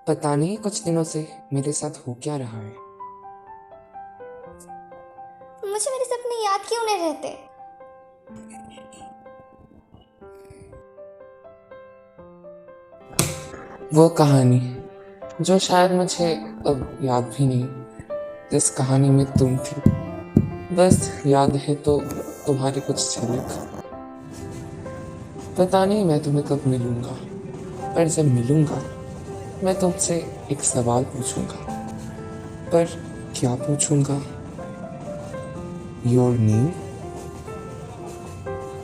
पता नहीं कुछ दिनों से मेरे साथ हो क्या रहा है। मुझे मेरे सपने याद क्यों नहीं रहते? वो कहानी जो शायद मुझे अब याद भी नहीं, जिस कहानी में तुम थी, बस याद है तो तुम्हारी कुछ झलक। पता नहीं मैं तुम्हें कब मिलूंगा, पर जब मिलूंगा मैं तुमसे एक सवाल पूछूंगा। पर क्या पूछूंगा? Your name?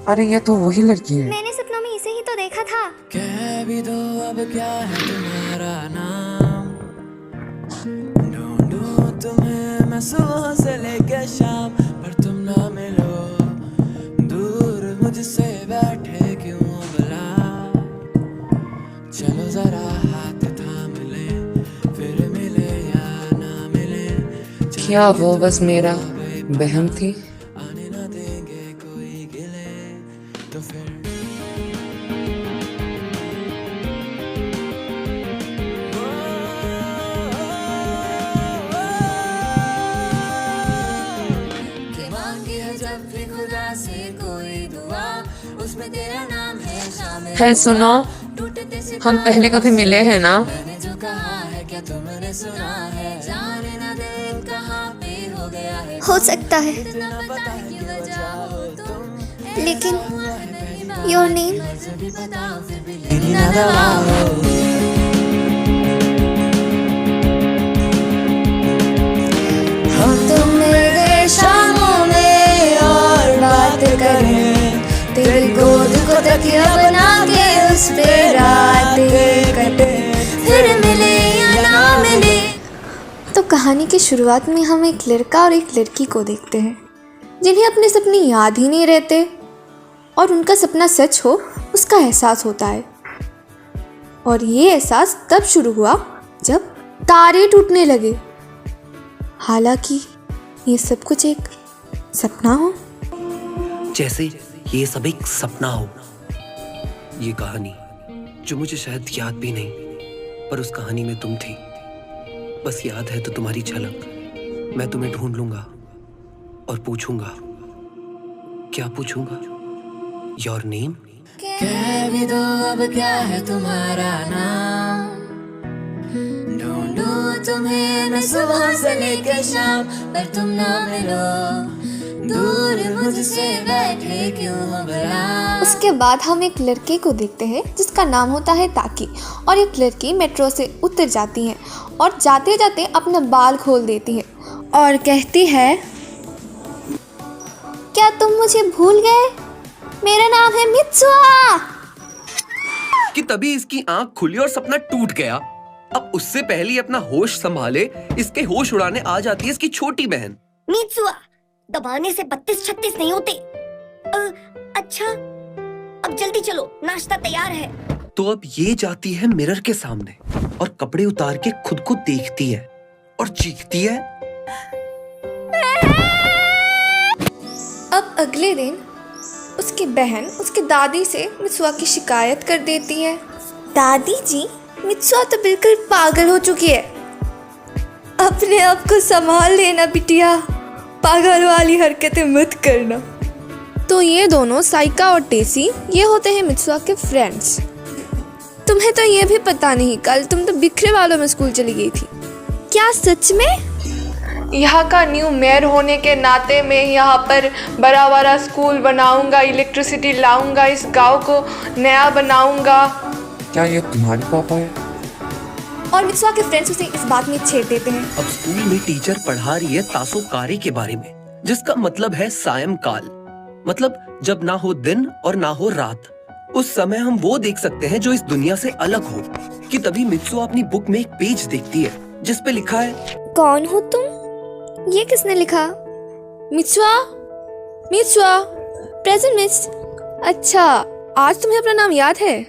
अरे ये तो वही लड़की है। मैंने सपनों में इसे ही तो देखा था। कह भी दो अब क्या है तुम्हारा नाम, ढूंढूं तुम्हें मैं सुबह से लेकर शाम, पर तुम ना मिलो, दूर मुझसे बैठे क्यों भला। चलो जरा हाथ थाम ले, फिर मिले या ना मिले। क्या वो बस मेरा बहम थी? आने ना देंगे कोई गिले तो फिर मांगी है जब भी खुदा से कोई दुआ, उसमें तेरा नाम है शामिल। है सुनो, हम पहले कभी मिले हैं ना? मैंने जो कहा है क्या तुमने सुना है, जाने ना दे कहाँ पे हो गया है। हो सकता है, इतना पता है कि वजह हो तुम, लेकिन योर नेम? भी बताओ फिर भी लेनी ना दवा हो। हम तुम मेरे शामों में और बात करें, तेरी गोद को तकिया बना के उस पे रातें कटे, फिर मिले या ना मिले। तो कहानी की शुरुआत में हम एक लड़का और एक लड़की को देखते हैं जिन्हें अपने सपने याद ही नहीं रहते और उनका सपना सच हो उसका एहसास होता है। और ये एहसास तब शुरू हुआ जब तारे टूटने लगे। हालांकि ये सब कुछ एक सपना हो। जैसे ये सब एक सपना हो। ये कहानी जो मुझे शायद याद भी नहीं, पर उस कहानी में तुम थी। बस याद है तो तुम्हारी झलक। मैं तुम्हें ढूंढ लूंगा और पूछूंगा। क्या पूछूंगा? Your name? कह भी दो अब क्या है तुम्हारा नाम, ढूंढूं तुम्हें मैं सुबह से लेकर शाम, पर तुम ना मिलो, दूर मुझसे बैठे क्यों हो भला। उसके बाद हम एक लड़के को देखते हैं जिसका नाम होता है ताकी, और एक लड़की मेट्रो से उतर जाती है और जाते जाते अपना बाल खोल देती है और कहती है, क्या तुम मुझे भूल गए? मेरा नाम है मित्सुआ। कि तभी इसकी आंख खुली और सपना टूट गया। अब उससे पहले ही अपना होश संभाले, इसके होश उड़ाने आ जाती है इसकी छोटी बहन। मित्सुआ, दबाने से 32-36 नहीं होते। अच्छा, अब जल्दी चलो, नाश्ता तैयार है। तो अब ये जाती है मिरर के सामने और कपड़े उतार के खुद को देखती है और चीखती है। अब अगले दिन उसकी बहन उसकी दादी से मित्सुआ की शिकायत कर देती है। दादी जी, मित्सुआ तो बिल्कुल पागल हो चुकी है। अपने आप को संभाल लेना बिटिया, पागल वाली हरकतें मत करना। तो ये दोनों साइका और टेसी ये होते हैं मित्सुआ के फ्रेंड्स। तुम्हें तो ये भी पता नहीं, कल तुम तो बिखरे वालों में स्कूल चली गई थी। क्या सच में? यहाँ का न्यू मेयर होने के नाते मैं यहाँ पर बड़ा बड़ा स्कूल बनाऊंगा, इलेक्ट्रिसिटी लाऊंगा, इस गांव को नया बनाऊंगा। क्या ये तुम्हारे पापा है? और मित्सुआ के फ्रेंड्स उसे इस बात में छेड़ देते हैं। अब स्कूल में टीचर पढ़ा रही है तासोकारी के बारे में, जिसका मतलब है सायंकाल। मतलब जब ना हो दिन और ना हो रात, उस समय हम वो देख सकते हैं जो इस दुनिया से अलग हो। कि तभी मित्सुआ अपनी बुक में एक पेज देखती है जिस पे लिखा है, कौन हो तुम? ये किसने लिखा? Mitsuha, Mitsuha, present miss. अच्छा, आज तुम्हें अपना नाम याद है?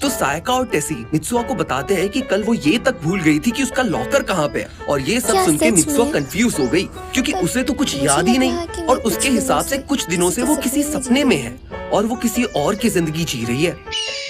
तो सायका और टेसी मित्सुआ को बताते हैं कि कल वो ये तक भूल गई थी कि उसका लॉकर कहाँ पे है। और ये सब क्या सुन के सच मित्सुआ में? कंफ्यूज हो गई, क्योंकि कल उसे तो कुछ मुझे याद ही लग नहीं। रहा है कि मैं और कुछ उसके दिनों हिसाब से से कुछ दिनों से किसी वो के किसी सपने में सपने जी में रही है और वो किसी और की जिंदगी जी रही है।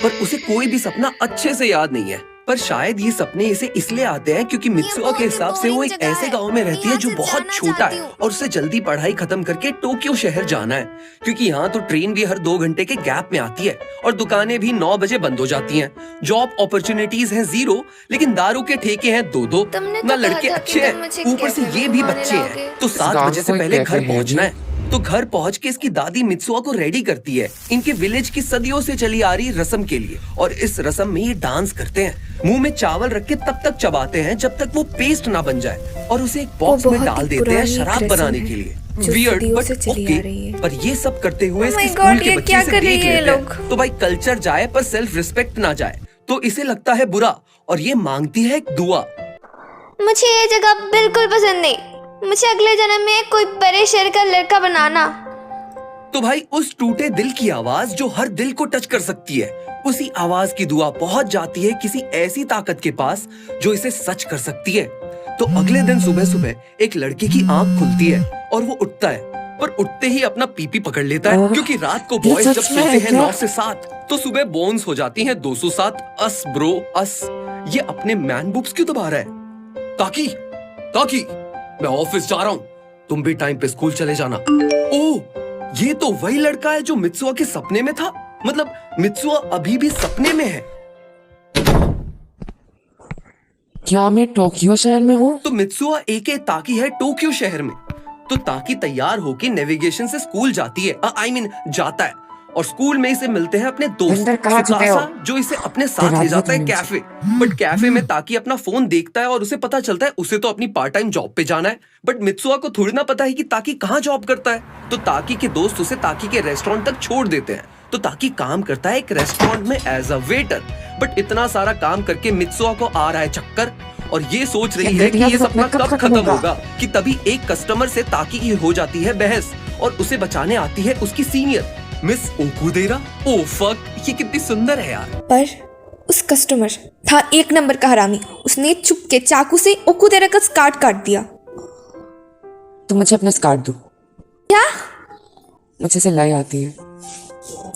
पर उसे कोई भी सपना अच्छे से याद नहीं है। पर शायद ये सपने इसे इसलिए आते हैं क्योंकि मित्सुआ के हिसाब से वो एक ऐसे गांव में रहती है जो बहुत छोटा है और उसे जल्दी पढ़ाई खत्म करके टोक्यो शहर जाना है, क्योंकि यहाँ तो ट्रेन भी हर 2 घंटे के गैप में आती है और दुकानें भी 9 बजे बंद हो जाती हैं। जॉब अपॉर्चुनिटीज हैं 0, लेकिन दारू के ठेके हैं 2-2। ना लड़के अच्छे हैं, ऊपर से ये भी बच्चे हैं, तो 7 बजे से पहले घर पहुँचना है। तो घर पहुंच के इसकी दादी मित्सुआ को रेडी करती है इनके विलेज की सदियों से चली आ रही रस्म के लिए। और इस रस्म में ये डांस करते हैं, मुंह में चावल रख के तब तक चबाते हैं जब तक वो पेस्ट ना बन जाए और उसे एक बॉक्स में डाल देते हैं शराब बनाने के लिए। Weird but okay. पर ये सब करते हुए इसके स्कूल के बच्चे से देख लेते हैं तो भाई कल्चर जाए पर सेल्फ रिस्पेक्ट ना जाए, तो इसे लगता है बुरा और ये मांगती है एक दुआ। मुझे ये जगह बिल्कुल पसंद नहीं, मुझे अगले जन्म में कोई बड़े शहर का लड़का बनाना। तो भाई उस टूटे दिल की आवाज जो हर दिल को टच कर सकती है, उसी आवाज की दुआ पहुंच जाती है किसी ऐसी ताकत के पास जो इसे सच कर सकती है। तो अगले दिन सुबह सुबह एक लड़के की आंख खुलती है और वो उठता है, पर उठते ही अपना पीपी पकड़ लेता है क्योंकि रात को बॉयज जब सोते हैं 9 से 7 तो सुबह बोन्स हो जाती हैं 207। अस ब्रो अस। ये अपने मैन बुक्स क्यों दबा रहा है? ताकि ताकि मैं ऑफिस जा रहा हूँ, तुम भी टाइम पे स्कूल चले जाना। ओह, ये तो वही लड़का है जो मित्सुआ के सपने में था। मतलब मित्सुआ अभी भी सपने में है। क्या मैं टोक्यो शहर में हूँ? तो मित्सुआ एके ताकी है टोक्यो शहर में। तो ताकी तैयार होके नेविगेशन से स्कूल जाती है, जाता है और स्कूल में इसे मिलते हैं अपने दोस्त सुकासा, जो इसे अपने साथ ले जाता है कैफे। बट कैफे में ताकी अपना फोन देखता है और उसे पता चलता है उसे तो अपनी पार्ट टाइम जॉब पे जाना है। बट मित्सुआ को थोड़ी ना पता है कि ताकी कहाँ जॉब करता है। तो ताकी के दोस्त उसे ताकी के रेस्टोरेंट तक छोड़ देते हैं। तो ताकी काम करता है एक रेस्टोरेंट में एज अ वेटर। बट इतना सारा काम करके मित्सुआ को आ रहा है चक्कर और ये सोच रही है कि ये सपना कब खत्म होगा कि तभी एक कस्टमर से ताकी की हो जाती है बहस और उसे बचाने आती है उसकी सीनियर मिस ओकुदेरा। ओह फक, ये कितनी सुंदर है यार। पर उस कस्टमर था 1 नंबर का हरामी। उसने चुप के चाकू से ओकुदेरा का स्कार्ट काट दिया। तो मुझे अपना स्कार्ट दो। क्या? मुझे सिलाई आती है।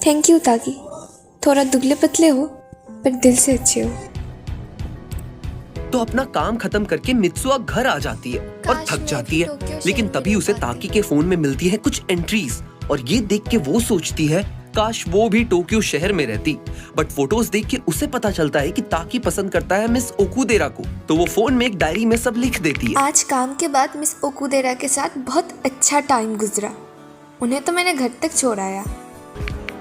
थैंक यू ताकि, थोड़ा दुबले पतले हो पर दिल से अच्छे हो। तो अपना काम खत्म करके मित्सुआ घर आ जाती है और थक जाती है, लेकिन तभी उसे ताकी के फोन में मिलती है कुछ एंट्रीज और ये देख के वो सोचती है काश वो भी टोक्यो शहर में रहती। बट फोटोज देख के उसे पता चलता है कि ताकी पसंद करता है मिस ओकुदेरा को। तो वो फोन में एक डायरी में सब लिख देती है। आज काम के बाद मिस ओकुदेरा के साथ बहुत अच्छा टाइम गुजरा, उन्हें तो मैंने घर तक छोड़ आया।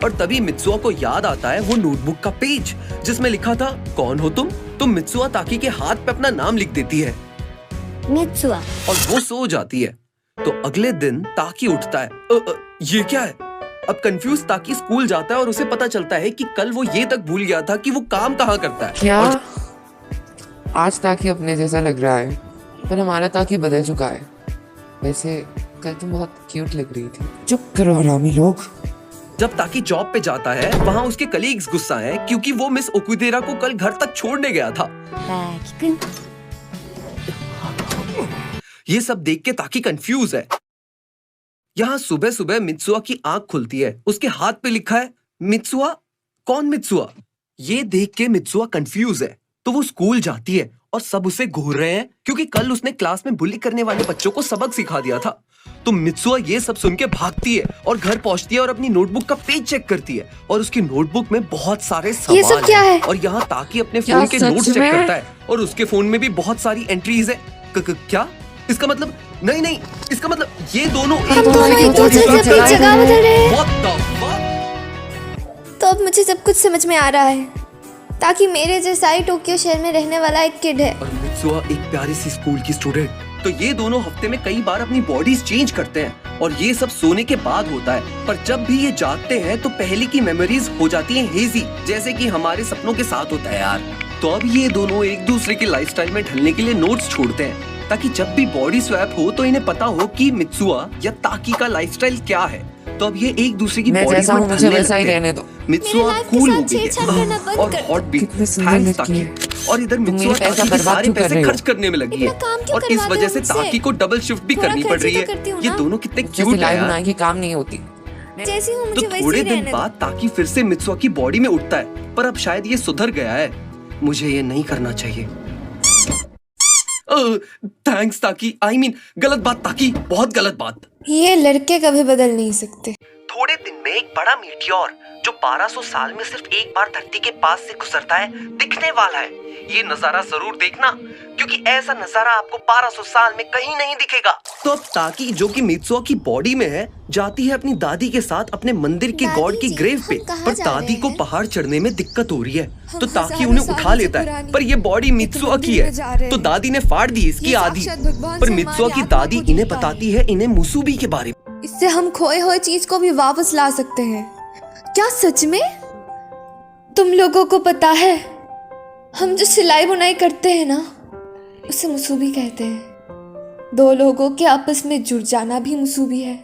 और तभी मित्सुआ को याद आता है वो नोटबुक का पेज जिसमें लिखा था कौन हो तुम। तो मित्सुआ ताकी के हाथ पे अपना नाम लिख देती है मित्सुआ और वो सो जाती है। तो अगले दिन ताकी उठता है, ये क्या है? अब कंफ्यूज ताकी स्कूल जाता है और उसे पता चलता है कि कल वो ये तक भूल गया था कि वो काम कहाँ करता है। क्या? और आज ताकि अपने जैसा लग रहा है, पर हमारा ताकि बदल चुका है। वैसे कल तुम बहुत क्यूट लग रही थी। चुप करो हरामी लोग। जब ताकि जॉब पे जाता है वहाँ उसके कलीग्स गुस्सा है क्योंकि वो मिस ओकुदेरा को कल घर तक छोड़ने गया था। ये सब देख के ताकि कंफ्यूज है। यहाँ सुबह सुबह मित्सुआ की आंख खुलती है, उसके हाथ पे लिखा है मित्सुआ। कौन मित्सुआ? ये देख के मित्सुआ कंफ्यूज है। तो वो स्कूल जाती है और सब उसे घूर रहे हैं क्योंकि कल उसने क्लास में बुली करने वाले बच्चों को सबक सिखा दिया था। तो मित्सुआ ये सब सुन के भागती है और घर पहुंचती है और अपनी नोटबुक का पेज चेक करती है और उसकी नोटबुक में बहुत सारे ये सब सवाल क्या है? और यहाँ ताकि अपने फोन के नोट्स चेक करता है और उसके फोन में भी बहुत सारी एंट्रीज है। क्या? इसका मतलब नहीं, इसका मतलब ये दोनों एक दूसरे की जगह बदल रहे हैं। What the fuck? तो अब मुझे सब कुछ समझ में आ रहा है। ताकि मेरे जैसा ही टोक्यो शहर में रहने वाला एक किड है और मित्सुआ एक प्यारी सी स्कूल की स्टूडेंट। तो ये दोनों हफ्ते में कई बार अपनी बॉडीज चेंज करते हैं और ये सब सोने के बाद होता है। पर जब भी ये जागते हैं तो पहले की मेमोरीज हो जाती हैं हेजी, जैसे कि हमारे सपनों के साथ होता है यार। तो अब ये दोनों एक दूसरे की लाइफस्टाइल में ढलने के लिए नोट्स छोड़ते हैं ताकि जब भी बॉडी स्वैप हो तो इन्हें पता हो कि मित्सुआ या ताकी का लाइफस्टाइल क्या है। तो अब ये एक दूसरे की बॉडी में मुझे वैसा ही रहने दो। मित्सुआ कूल हो गई है और हॉट भी। थैंक्स ताकी। और इधर मित्सुआ ताकी के सारे पैसे खर्च करने में लगी है और इस वजह से ताकी को डबल शिफ्ट भी करनी पड़ रही है। ये दोनों कितने क्यूट है यार। की काम नहीं होती, जैसी हूँ तो मुझे वैसी थोड़े ही दिन रहने दो। बाद ताकि फिर से मित्सुआ की बॉडी में उठता है, पर अब शायद ये सुधर गया है। मुझे ये नहीं करना चाहिए। थैंक्स ताकि, आई मीन गलत बात ताकि, बहुत गलत बात। ये लड़के कभी बदल नहीं सकते। थोड़े दिन में एक बड़ा मीटियोर जो 1200 साल में सिर्फ एक बार धरती के पास से गुजरता है दिखने वाला है। ये नजारा जरूर देखना, क्योंकि ऐसा नजारा आपको 1200 साल में कहीं नहीं दिखेगा। तो अब ताकि जो कि मित्सुआ की बॉडी में है जाती है अपनी दादी के साथ अपने मंदिर के दादी गॉड की जी, ग्रेव पे, हम कहाँ पर जा दादी रहे को हैं? पहाड़ चढ़ने में दिक्कत हो रही है, तो हम ताकि हजारों उन्हें साल उठा से लेता है, पुरानी पर ये बॉडी मित्सुआ की मंदिर में जा रहे है। तो हैं। दादी ने फाड़ दी इसकी ये आधी, साक्षात भगवान पर से मित्सुआ हमारी की आत्मा दादी को इन्हें जोड़ता बताती है इन्हें मुसूबी के बारे में। इससे हम खोए हुए चीज को भी वापस ला सकते हैं। क्या सच में? तुम लोगों को पता है, हम जो सिलाई बुनाई करते हैं ना, उसे मुसूबी कहते हैं। दो लोगों के आपस में जुड़ जाना भी मुसूबी है।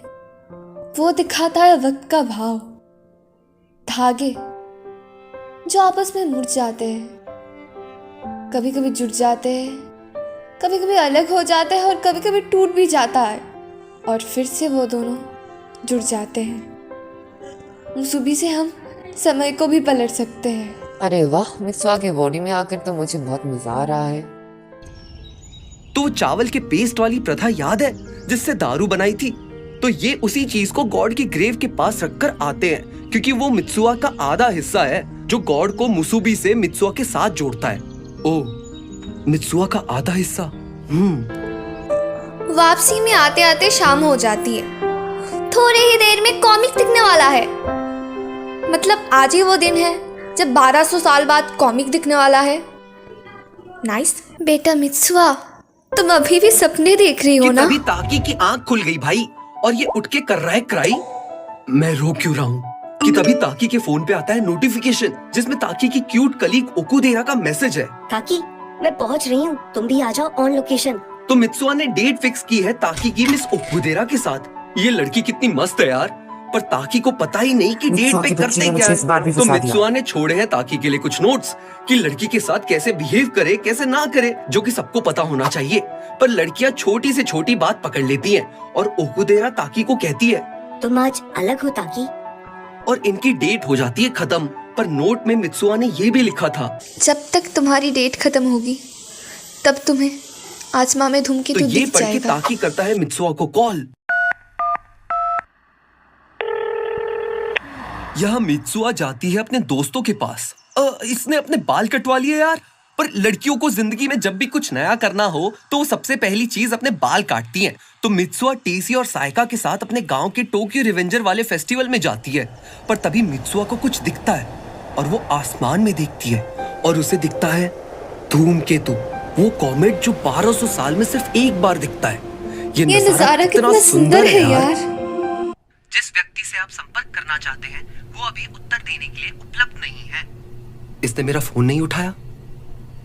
वो दिखाता है वक्त का भाव। धागे जो आपस में मुड़ जाते हैं, कभी कभी जुड़ जाते हैं, कभी कभी अलग हो जाते हैं और कभी कभी टूट भी जाता है, और फिर से वो दोनों जुड़ जाते हैं। मुसूबी से हम समय को भी पलट सकते हैं। अरे वाह, मित्सुआ के बॉडी में आकर तो मुझे बहुत मजा आ रहा है। तो वो चावल के पेस्ट वाली प्रथा याद है जिससे दारू बनाई थी? तो ये उसी चीज को गॉड की ग्रेव के पास रखकर आते हैं, क्योंकि वो मित्सुआ का आधा हिस्सा है जो गॉड को मुसूबी से मित्सुआ के साथ जोड़ता है। ओह, मित्सुआ का आधा हिस्सा। वापसी में आते आते शाम हो जाती है। थोड़ी ही देर में कॉमिक दिखने वाला है। मतलब आज ही वो दिन है जब 1200 साल बाद कॉमिक दिखने वाला है। नाइस। बेटा मित्सुआ, तुम अभी भी सपने देख रही हो कि ना? तभी ताकी की आंख खुल गई भाई, और ये उठ के कर रहा है क्राई। मैं रो क्यों रहा हूँ कि तभी ताकी के फोन पे आता है नोटिफिकेशन, जिसमें ताकी की क्यूट कलीग ओकुदेरा का मैसेज है। ताकि मैं पहुंच रही हूँ, तुम भी आ जाओ ऑन लोकेशन। तो मित्सुआ ने डेट फिक्स की है ताकी की मिस ओकुदेरा के साथ। ये लड़की कितनी मस्त है यार, पर ताकी को पता ही नहीं कि डेट मित्सुआ पे की बच्ची करते ने क्या मुझे इस बार भी है। तो फंसा दिया। मित्सुआ ने छोड़े हैं ताकी के लिए कुछ नोट्स कि लड़की के साथ कैसे बिहेव करे, कैसे ना करे, जो कि सबको पता होना चाहिए। पर लड़कियां छोटी से छोटी बात पकड़ लेती हैं, और ओकुदेरा ताकी को कहती है तुम आज अलग हो ताकि। और इनकी डेट हो जाती है खत्म। पर नोट में मित्सुआ ने ये भी लिखा था, जब तक तुम्हारी डेट खत्म होगी तब तुम्हें आसमां में धूमकेतु तो ये दिख पढ़ के जाएगा। ताकी करता है मित्सुआ को कॉल। यह मित्सुआ जाती है अपने दोस्तों के पास। इसने अपने बाल कटवा लिए यार। पर लड़कियों को जिंदगी में जब भी कुछ नया करना हो तो वो सबसे पहली चीज अपने बाल काटती हैं। तो मित्सुआ टेसी और साइका के साथ अपने गांव के टोक्यो रिवेंजर वाले फेस्टिवल में जाती है। पर तभी मित्सुआ को कुछ दिखता है, और वो आसमान में देखती है, और उसे दिखता है धूमकेतु, वो कॉमेट जो 1200 साल में सिर्फ एक बार दिखता है। ये नजारा कितना सुंदर है यार। जिस व्यक्ति से आप संपर्क करना चाहते हैं वो अभी उत्तर देने के लिए उपलब्ध नहीं है। इसने मेरा फोन नहीं उठाया।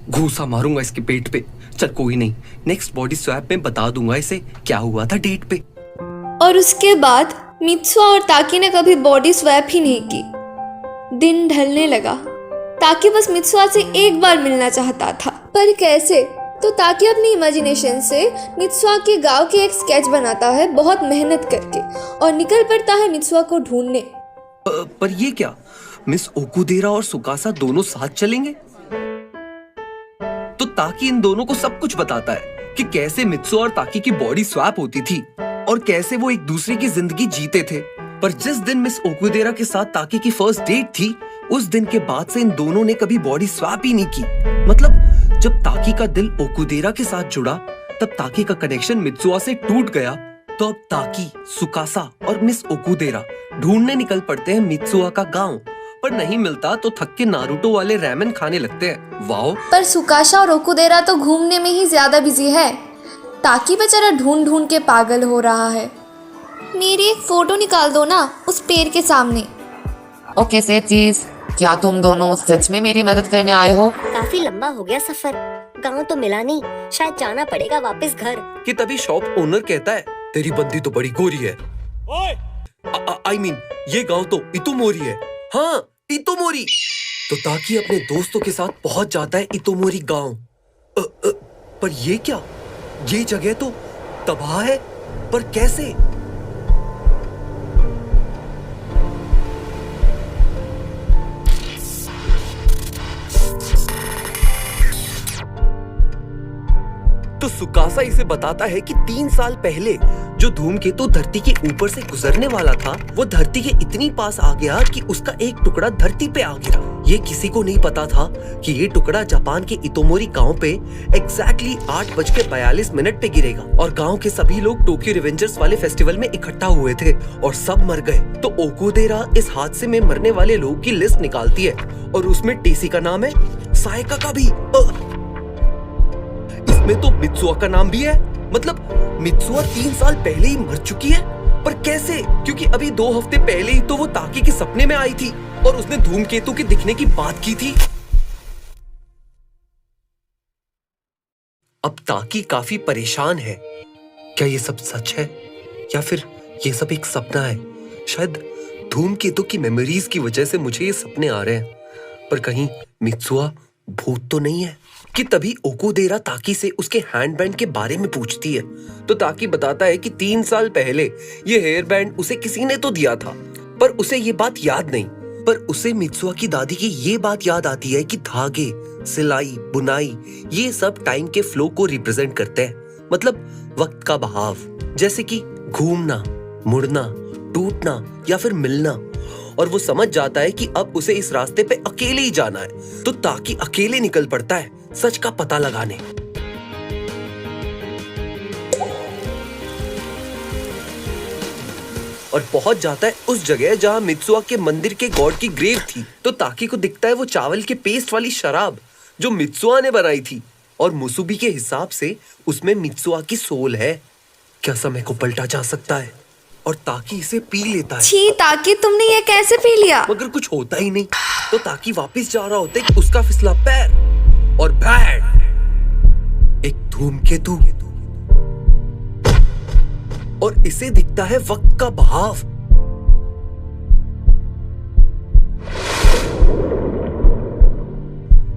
घूसा मारूंगा इसके पेट पे। चल कोई नहीं, नेक्स्ट बॉडी स्वैप में बता दूंगा इसे क्या हुआ था डेट पे। और उसके बाद मित्सुआ और ताकी ने कभी बॉडी स्वैप ही नहीं की। दिन ढलने लगा। ताकी बस मित्सुआ से एक बार मिलना चाहता था, पर कैसे? तो ताकि अपनी इमेजिनेशन से मित्सुआ के गांव की एक स्केच बनाता है बहुत मेहनत करके, और निकल पड़ता है मित्सुआ को ढूंढने। पर ये क्या, मिस ओकुदेरा और सुकासा दोनों साथ चलेंगे? तो ताकि इन दोनों को सब कुछ बताता है कि कैसे मित्सुआ और ताकी की बॉडी स्वैप होती थी और कैसे वो एक दूसरे की जिंदगी जीते थे। पर जिस दिन मिस ओकुदेरा के साथ ताकी की फर्स्ट डेट थी, उस दिन के बाद से इन दोनों ने कभी बॉडी स्वैप ही नहीं की। मतलब जब ताकी का दिल ओकुदेरा के साथ जुड़ा, तब ताकी का कनेक्शन मित्सुआ से टूट गया। तो अब ताकी, सुकासा और मिस ओकुदेरा ढूंढने निकल पड़ते हैं मित्सुआ का गांव। पर नहीं मिलता तो थक के नारुतो वाले रैमेन खाने लगते हैं। वाओ। पर सुकाशा और ओकुदेरा तो घूमने में ही ज्यादा बिजी है। ताकि बेचारा ढूंढ ढूंढ के पागल हो रहा है। मेरी एक फोटो निकाल दो ना उस पेड़ के सामने। ओके सेठजीज, क्या तुम दोनों सच में मेरी मदद करने आए हो? काफी लंबा हो गया सफर, गांव तो मिला नहीं, शायद जाना पड़ेगा वापस घर। कि तभी शॉप ओनर कहता है, तेरी बंदी तो बड़ी गोरी है। आई मीन ये गांव तो इतुमोरी है। हाँ, इतुमोरी। तो ताकि अपने दोस्तों के साथ पहुंच जाता है इतुमोरी गांव। पर ये क्या, ये जगह तो तबाह है। पर कैसे? तो सुकासा इसे बताता है कि 3 साल पहले जो धूमकेतु धरती के ऊपर से गुजरने वाला था वो धरती के इतनी पास आ गया कि उसका एक टुकड़ा धरती पे आ गिरा। ये किसी को नहीं पता था कि ये टुकड़ा जापान के इतोमोरी गांव पे एग्जैक्टली 8:42 पे गिरेगा और गांव के सभी लोग टोक्यो रिवेंजर्स वाले फेस्टिवल में इकट्ठा हुए थे और सब मर गए। तो ओकुदेरा इस हादसे में मरने वाले लोगों की लिस्ट निकालती है और उसमें टेसी का नाम है, सायका का भी, इसमें तो मित्सुआ का नाम भी है। मतलब मित्सुआ 3 साल पहले ही मर चुकी है, पर कैसे? क्योंकि अभी 2 हफ्ते पहले ही तो वो ताकी के सपने में आई थी और उसने धूमकेतु के दिखने की बात की थी। अब ताकी काफी परेशान है। क्या ये सब सच है या फिर ये सब एक सपना है? शायद धूमकेतु की मेमोरीज की वजह से मुझे ये सपने आ रहे हैं, पर कहीं मित्सुआ भूत तो नहीं है? कि तभी ओकुदेरा ताकी से उसके हैंडबैंड के बारे में पूछती है तो ताकी बताता है कि 3 साल पहले ये हेयर बैंड उसे किसी ने तो दिया था, पर उसे ये बात याद नहीं। पर उसे मित्सुआ की दादी की ये बात याद आती है कि धागे, सिलाई, बुनाई ये सब टाइम के फ्लो को रिप्रेजेंट करते हैं, मतलब वक्त का बहाव, जैसे कि घूमना, मुड़ना, टूटना या फिर मिलना। और वो समझ जाता है कि अब उसे इस रास्ते पे अकेले ही जाना है, तो ताकि अकेले निकल पड़ता है सच का पता लगाने। और पहुंच जाता है उस जगह जहां मित्सुआ के मंदिर के गॉड की ग्रेव थी। तो ताकी को दिखता है वो चावल के पेस्ट वाली शराब जो मित्सुआ ने बनाई थी और मुसुबी के हिसाब से उसमें मित्सुआ की सोल है। क्या समय को पलटा जा सकता है? और ताकी इसे पी लेता है। छी ताकी, तुमने ये कैसे पी लिया? मगर कुछ होता ही नहीं। तो ताकी वापस जा रहा होता है कि उसका फिसला पैर और बैंड एक धूमकेतु, और इसे दिखता है वक्त का बहाव।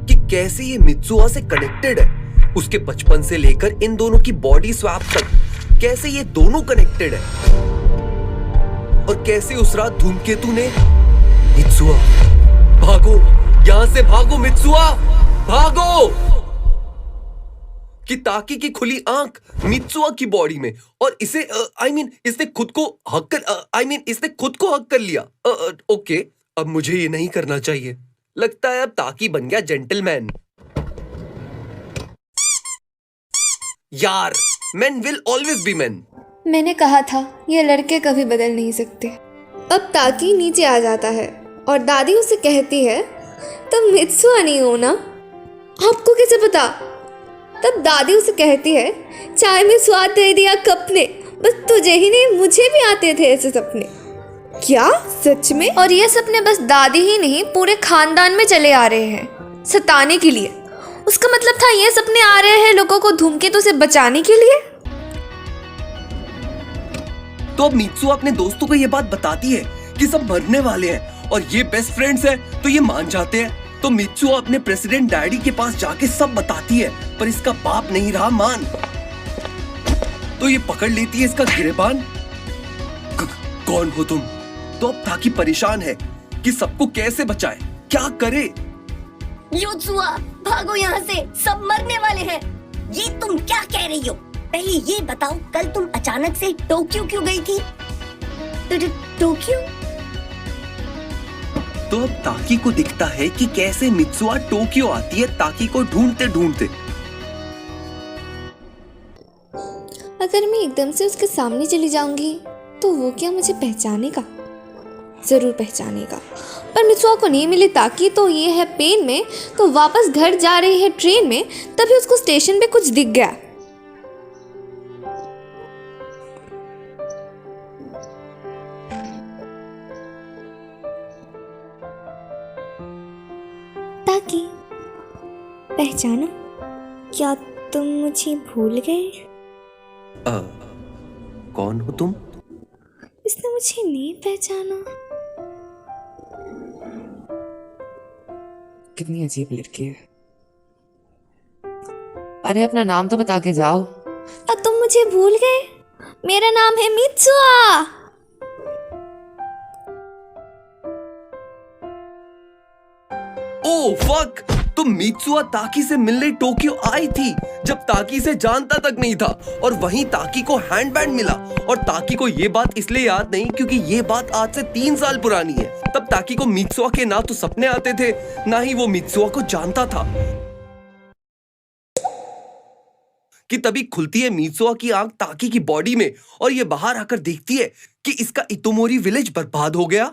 कि कैसे ये मित्सुआ से कनेक्टेड है, उसके बचपन से लेकर इन दोनों की बॉडी स्वैप तक, कैसे ये दोनों कनेक्टेड है। और कैसे उस रात धूमकेतु ने, मित्सुआ भागो, यहां से भागो मित्सुआ, भागो, कि ताकी की खुली आंख मित्सुआ की बॉडी में और इसे इसने खुद को हक कर इसने खुद को हक कर लिया। ओके, अब मुझे ये नहीं करना चाहिए। लगता है अब ताकी बन गया जेंटलमैन। यार, men will always be men। मैंने कहा था ये लड़के कभी बदल नहीं सकते। अब ताकी नीचे आ जाता है और दादी उसे कहती है तुम मित्सुआ नहीं हो ना? आपको कैसे पता? तब दादी उसे कहती है चाय में स्वाद दे दिया कप ने, बस तुझे ही नहीं मुझे भी आते थे ऐसे सपने। क्या सच में? और ये सपने बस दादी ही नहीं पूरे खानदान में चले आ रहे हैं सताने के लिए। उसका मतलब था ये सपने आ रहे हैं लोगों को धूमकेतु से बचाने के लिए। तो अब मित्सुआ अपने दोस्तों को ये बात बताती है कि सब मरने वाले हैं और ये बेस्ट फ्रेंड्स हैं, तो ये मान जाते हैं। तो मित्सुआ अपने प्रेसिडेंट डैडी के पास जाके सब बताती है, पर इसका बाप नहीं रहा मान। तो ये पकड़ लेती है इसका गिरेबान। कौन हो तुम? तो अब ताकी परेशान है कि सबको कैसे बचाए, क्या करे। योत्सुआ, भागो यहाँ से, सब मरने वाले हैं। ये तुम क्या कह रही हो? पहले ये बताओ, कल तुम अचानक से टोक्यो क्यों गई थी? टोक्यो? तो अब ताकी को दिखता है कि कैसे मित्सुआ टोक्यो आती है ताकी को ढूंढते ढूंढते। अगर मैं एकदम से उसके सामने चली जाऊंगी तो वो क्या मुझे पहचानेगा? जरूर पहचानेगा। पर मित्सुआ को नहीं मिली ताकी, तो ये है पेन में, तो वापस घर जा रही है ट्रेन में, तभी उसको स्टेशन पे कुछ दिख गया। ताकी, पहचाना? क्या तुम मुझे भूल गए? कौन हो तुम? इसने मुझे नहीं पहचाना। कितनी अजीब लड़की है। अरे अपना नाम तो बता के जाओ। अब तुम मुझे भूल गए? मेरा नाम है मित्सुआ। ओह फक, तो मित्सुआ ताकी से मिलने टोक्यो आई थी जब ताकी से जानता तक नहीं था, और वहीं ताकी को हैंडबैंड मिला। और ताकी को ये बात इसलिए याद नहीं क्योंकि ये बात आज से 3 साल पुरानी है। तब ताकी को मित्सुआ के ना तो सपने आते थे, ना ही वो मित्सुआ को जानता था कि तभी खुलती है मित्सुआ की आंख ताकी की बॉडी में, और ये बाहर आकर देखती है कि इसका इतोमोरी विलेज बर्बाद हो गया।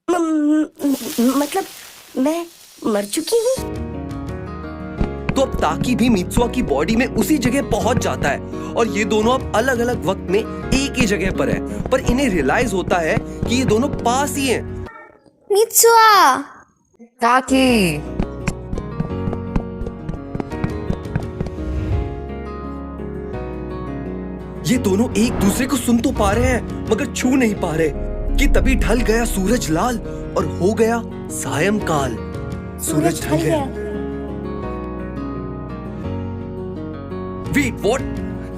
मतलब मैं मर चुकी हूँ। तो अब ताकी भी मित्सुआ की बॉडी में उसी जगह पहुंच जाता है, और ये दोनों अब अलग अलग वक्त में एक ही जगह पर है, पर इन्हें रियलाइज होता है कि ये दोनों पास ही हैं। मित्सुआ, ताकी, ये दोनों एक दूसरे को सुन तो पा रहे हैं मगर छू नहीं पा रहे कि तभी ढल गया सूरज लाल और हो गया सायंकाल। सूरज ढल गया। Wait, what?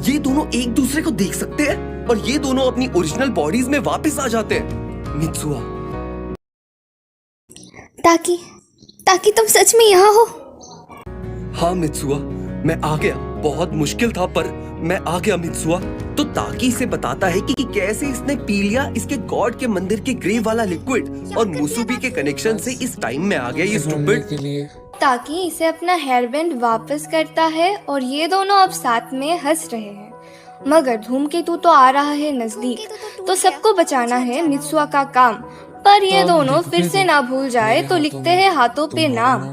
ये दोनों एक दूसरे को देख सकते हैं और ये दोनों अपनी ओरिजिनल बॉडीज में वापस आ जाते हैं। मित्सुआ, ताकी, ताकी तुम सच में यहाँ हो? हाँ मित्सुआ, मैं आ गया। बहुत मुश्किल था पर मैं आ गया मित्सुआ। तो ताकी से बताता है कि कैसे इसने पी लिया इसके गॉड के मंदिर के ग्रेव वाला लिक्विड, और मुसुबी के कनेक्शन से इस टाइम में आ गया ये स्टूपिड। के लिए ताकि इसे अपना हेयर बैंड वापस करता है और ये दोनों अब साथ में हंस रहे हैं। मगर धूमकेतु तो आ रहा है नजदीक, तो सबको बचाना है मित्सुआ का काम। पर ये दोनों फिर से ना भूल जाए तो लिखते हैं हाथों पे नाम।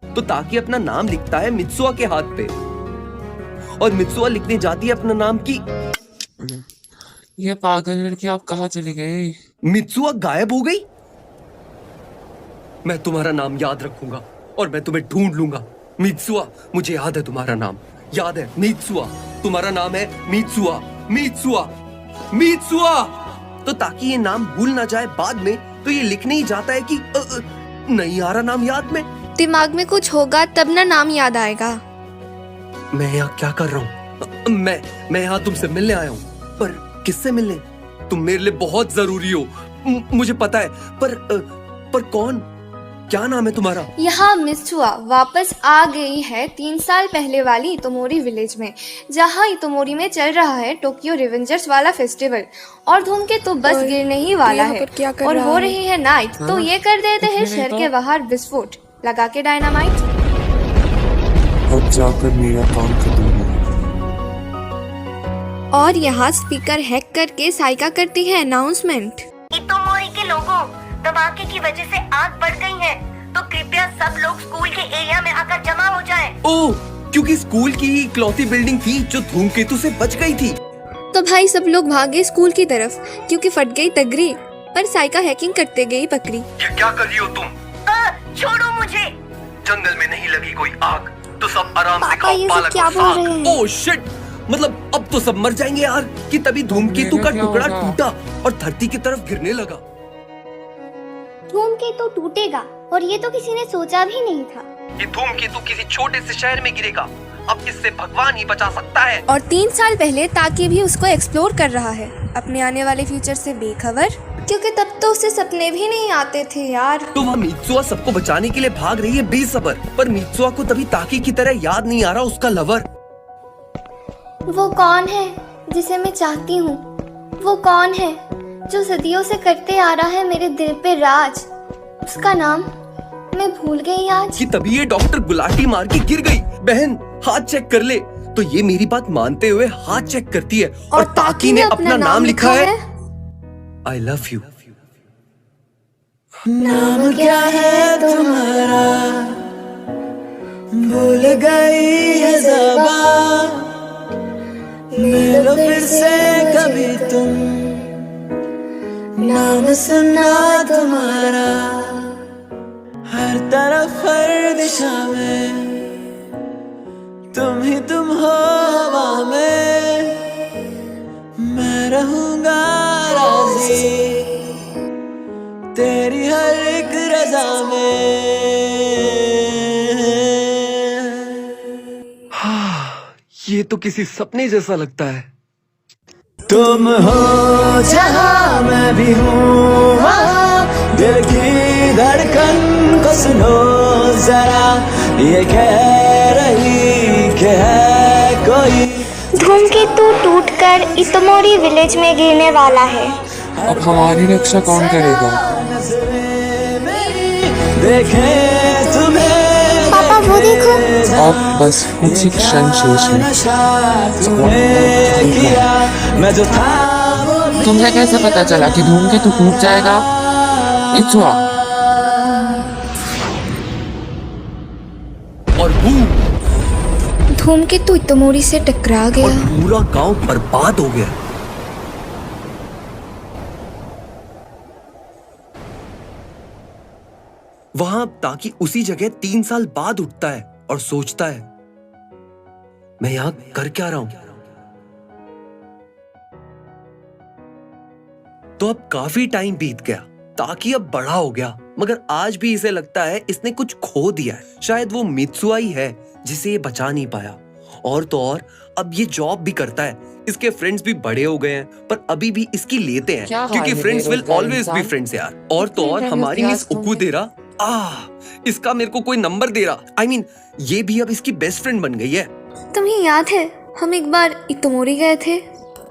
तो ताकि अपना नाम लिखता है मित्सुआ के हाथ पे, और मित्सुआ लिखने जाती है अपना नाम की। ये पागल लड़की आप कहाँ चली गई? मित्सुआ गायब हो गई। मैं तुम्हारा नाम याद रखूंगा और मैं तुम्हें ढूंढ लूंगा। मित्सुआ, मुझे याद है तुम्हारा नाम, याद है मित्सुआ, तुम्हारा नाम है मित्सुआ, मित्सुआ, मित्सुआ। तो ताकि ये नाम भूल ना जाए बाद में, तो ये लिखने ही जाता है कि नहीं आ रहा नाम याद में। दिमाग में कुछ होगा तब ना नाम याद आएगा। मैं यहाँ क्या कर रहा हूँ? मैं यहाँ तुमसे मिलने आया हूँ। पर किससे मिलने? तुम मेरे लिए बहुत जरूरी हो, मुझे पता है, पर कौन? क्या नाम है तुम्हारा? यहाँ मित्सुआ वापस आ गई है 3 साल पहले वाली इतोमोरी विलेज में, जहाँ इतोमोरी में चल रहा है टोक्यो रिवेंजर्स वाला फेस्टिवल, और धूमकेतु बस गिरने ही वाला है और हो रही है नाइट। तो ये कर देते हैं शहर के बाहर विस्फोट लगा के डायनामाइट। अब जाकर मेरा काम खत्म हो। और यहाँ स्पीकर हैक करके साइका करती है अनाउंसमेंट। इतोमोरी के लोगों, धमाके की वजह से आग बढ़ गई है, तो कृपया सब लोग स्कूल के एरिया में आकर जमा हो जाएं। ओह, क्योंकि स्कूल की ही इकलौती बिल्डिंग थी जो धूमकेतु से बच गई थी। तो भाई सब लोग भागे स्कूल की तरफ क्योंकि फट गई तगरी, पर साइका हैकिंग करते गई पकड़ी। ये क्या कर रही हो तुम? छोड़ो मुझे। जंगल में नहीं लगी कोई आग तो सब आराम से पापा, खाओ ये सब पालक क्या और बोल रहे साग। हैं? ओह शिट, मतलब अब तो सब मर जाएंगे यार। कि तभी धूमकेतु का क्या टुकड़ा होगा? टूटा और धरती की तरफ गिरने लगा। धूमकेतु टूटेगा और ये तो किसी ने सोचा भी नहीं था। ये धूमकेतु किसी छोटे से शहर में गिरेगा, अब इससे भगवान ही बचा सकता है। और 3 साल पहले ताकि भी उसको एक्सप्लोर कर रहा है, अपने आने वाले फ्यूचर से बेखबर, क्योंकि तब तो उसे सपने भी नहीं आते थे यार। तो वह मित्सुआ सबको बचाने के लिए भाग रही है बेसब्र, पर मित्सुआ को तभी ताकी की तरह याद नहीं आ रहा उसका लवर। वो कौन है जिसे मैं चाहती हूँ? वो कौन है जो सदियों से करते आ रहा है मेरे दिल पे राज? उसका नाम मैं भूल गई आज। कि तभी ये डॉक्टर गुलाटी मार के गिर गई। बहन हाथ चेक कर ले। तो ये मेरी बात मानते हुए हाथ चेक करती है और ताकी ने अपना नाम लिखा है आई लव यू। नाम क्या है तुम्हारा? भूल गई है ज़बान, मिलो फिर से कभी तुम, नाम सुना तुम्हारा हर तरफ हर दिशा में, तुम ही तुम हो हवा में, मैं रहूंगा राज़ी तेरी हर एक रज़ा में। ये तो किसी सपने जैसा लगता है। तुम हो जहाँ मैं भी हूँ वहाँ, दिल की धड़कन को सुनो जरा, ये कह रही कि है कोई। धूमकेतु टूटकर इतमोरी विलेज में गिरने वाला है। अब हमारी रक्षा कौन करेगा? देखें तुम्हें पापा वो देखो। अब बस कुछ ही क्षण शेष है। मैं जो था तुम्हें कैसे पता चला कि धूमकेतु टूट जाएगा? मित्सुआ, और बूम, धूमकेतु इतमोरी से टकरा और गया। पूरा गांव बर्बाद हो गया। वहां ताकि उसी जगह 3 साल बाद उठता है और सोचता है, मैं यहां कर क्या रहा हूं? तो अब काफी टाइम बीत गया, ताकि अब बड़ा हो गया, मगर आज भी इसे लगता है इसने कुछ खो दिया है। शायद वो मित्सुआ ही है जिसे ये बचा नहीं पाया। और तो और अब ये जॉब भी करता है। इसके फ्रेंड्स भी बड़े हो गए हैं, पर अभी भी इसकी लेते हैं, क्या हाल क्योंकि है फ्रेंड्स विल बेरोजगार ऑलवेज बी इंसान? फ्रेंड्स यार। और तो और इतने हमारी बेरोजगार मिस ओकुदेरा, इसका मेरे को कोई नंबर दे रहा। I mean, ये भी अब इसकी बेस्ट फ्रेंड बन गई है। तुम्हें याद है हम एक बार इतमोरी गए थे?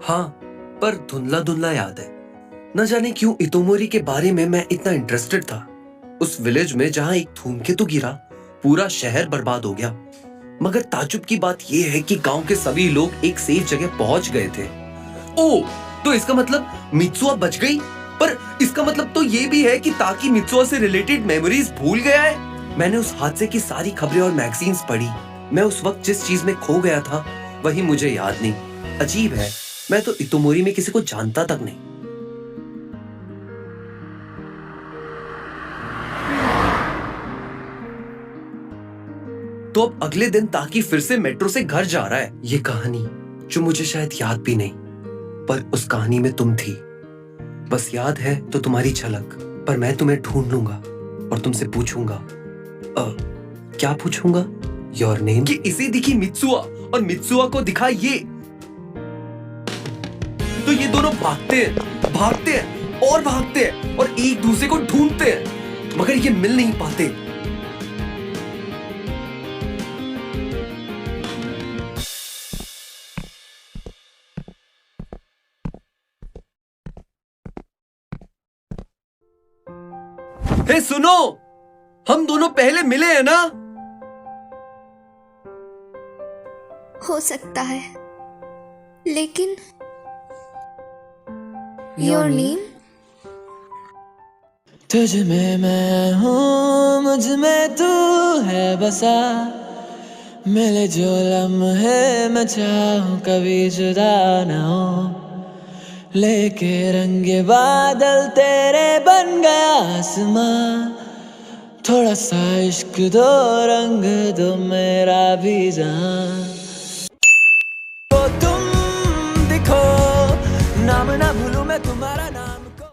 हाँ, पर धुंधला धुंधला याद है। न जाने क्यों इतोमोरी के बारे में मैं इतना इंटरेस्टेड था। उस विलेज में जहाँ एक धूमकेतु गिरा, पूरा शहर बर्बाद हो गया। मगर ताजुब की बात यह है कि गांव के सभी लोग एक सेफ जगह पहुंच गए थे। ओह, तो इसका मतलब मित्सुआ बच गई। पर इसका मतलब तो ये भी है कि ताकि मित्सुआ से रिलेटेड मेमोरीज भूल गया है। मैंने उस हादसे की सारी खबरें और मैगजीन्स पढ़ी। मैं उस वक्त जिस चीज में खो गया था वही मुझे याद नहीं। अजीब है, मैं तो इतोमोरी में किसी को जानता तक नहीं। तो अब अगले दिन ताकि फिर से मेट्रो से घर जा रहा है। ये कहानी जो मुझे शायद याद भी नहीं, पर उस कहानी में तुम थी। बस याद है तो तुम्हारी झलक, पर मैं तुम्हें ढूंढ लूंगा और तुमसे पूछूंगा। क्या पूछूंगा? Your name. कि इसे दिखी मित्सुआ और मित्सुआ को दिखा ये। तो ये दोनों भागते हैं और भागते हैं और एक दूसरे को ढूंढते हैं, मगर ये मिल नहीं पाते। हे सुनो, हम दोनों पहले मिले हैं ना? हो सकता है, लेकिन योर नेम? तुझ में मैं हूँ, मुझ में तू है बसा। मिले जो लम्हे मैं चाहूँ कभी जुदा ना हो। लेके रंगे बादल तेरे बन गया आसमां। थोड़ा सा इश्क दो, रंग दो मेरा भी जहां। तो तुम दिखो, नाम ना भूलूं मैं तुम्हारा नाम।